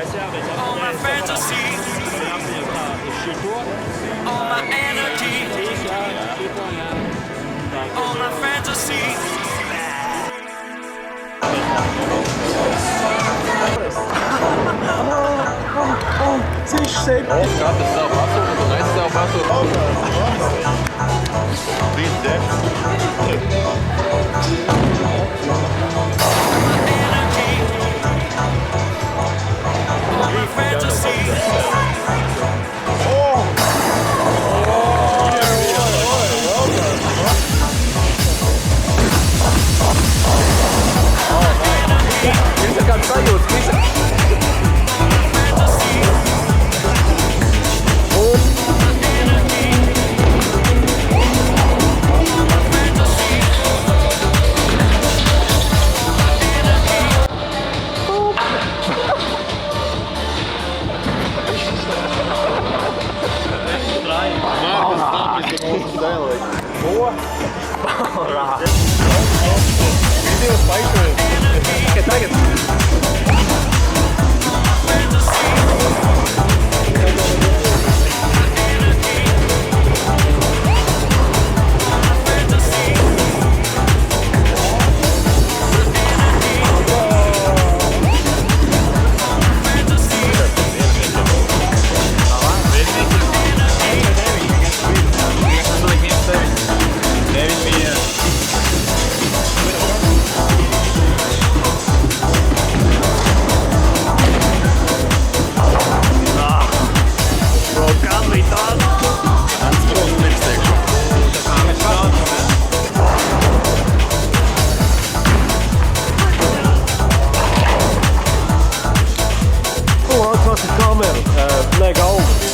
All my fantasies, all my energy, all my fantasies. Ceļš septiņi. Katrs savu pasūtu, un es savu pasūtu. All my fantasies. Jums ir kāds sajūtas, visi? Tagad. Kameru, mega augsts.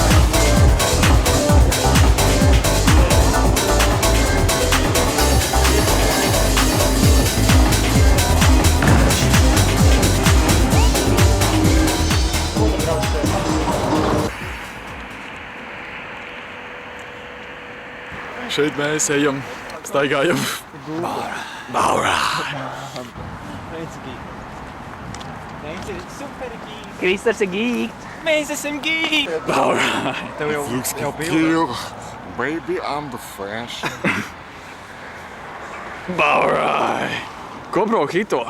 Šeit mēs ejam, staigājam. Baurā. Kristers ir geeks. Mēs esam geeki. Baurā. Tev jau Kill, baby, I'm the fresh. Baurā. Kopro hito.